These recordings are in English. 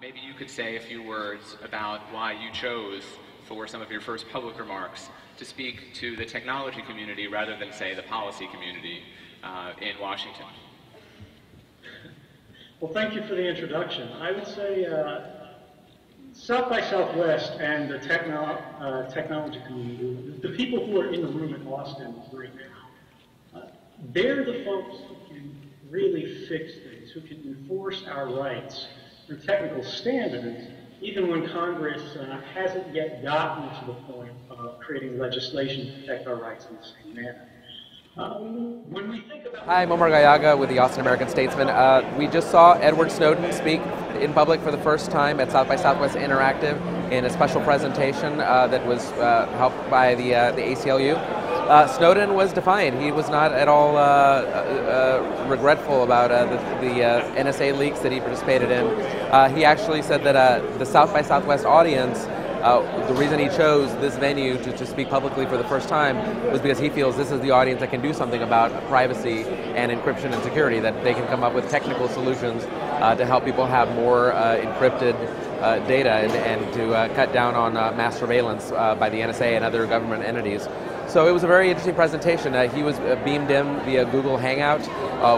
Maybe you could say a few words about why you chose, for some of your first public remarks, to speak to the technology community rather than, say, the policy community in Washington. Well, thank you for the introduction. I would say South by Southwest and the technology community, the people who are in the room in Austin right now, they're the folks who can really fix things, who can enforce our rights through technical standards, even when Congress hasn't yet gotten to the point of creating legislation to protect our rights in the same manner. When we think about Hi, I'm Omar Gallaga with the Austin American Statesman. We just saw Edward Snowden speak in public for the first time at South by Southwest Interactive in a special presentation that was helped by the ACLU. Snowden was defiant. He was not at all regretful about the NSA leaks that he participated in. He actually said that the South by Southwest audience, the reason he chose this venue to speak publicly for the first time was because he feels this is the audience that can do something about privacy and encryption and security, that they can come up with technical solutions to help people have more encrypted data and to cut down on mass surveillance by the NSA and other government entities. So it was a very interesting presentation. He was beamed in via Google Hangout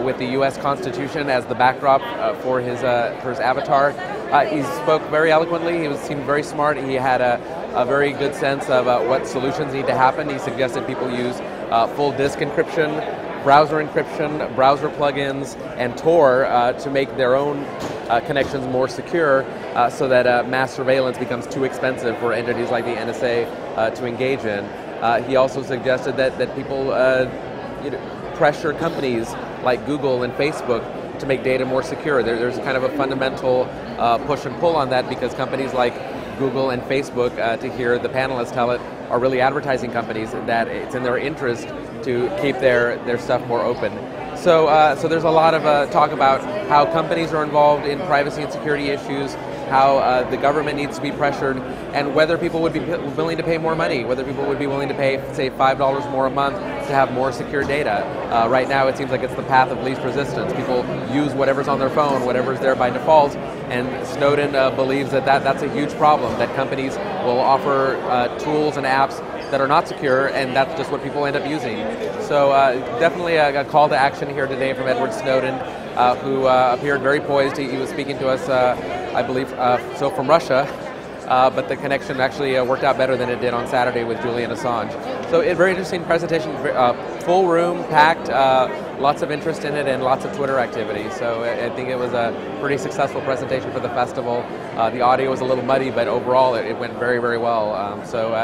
with the U.S. Constitution as the backdrop for his avatar. He spoke very eloquently. He seemed very smart. He had a very good sense of what solutions need to happen. He suggested people use full disk encryption, browser encryption, browser plugins, and Tor to make their own connections more secure so that mass surveillance becomes too expensive for entities like the NSA to engage in. He also suggested that people pressure companies like Google and Facebook to make data more secure. There's kind of a fundamental push and pull on that because companies like Google and Facebook, to hear the panelists tell it, are really advertising companies that it's in their interest to keep their stuff more open. So there's a lot of talk about how companies are involved in privacy and security issues, how the government needs to be pressured, and whether people would be willing to pay more money, whether people would be willing to pay, say, $5 more a month to have more secure data. Right now it seems like it's the path of least resistance. People use whatever's on their phone, whatever's there by default, and Snowden believes that's a huge problem, that companies will offer tools and apps that are not secure, and that's just what people end up using. So definitely a call to action here today from Edward Snowden, who appeared very poised. He was speaking to us, I believe, so from Russia, but the connection actually worked out better than it did on Saturday with Julian Assange. So a very interesting presentation, full room, packed, lots of interest in it and lots of Twitter activity. So I think it was a pretty successful presentation for the festival. The audio was a little muddy, but overall it went very, very well.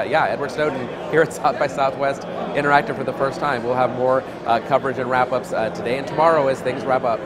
Yeah, Edward Snowden here at South by Southwest Interactive for the first time. We'll have more coverage and wrap-ups today and tomorrow as things wrap up.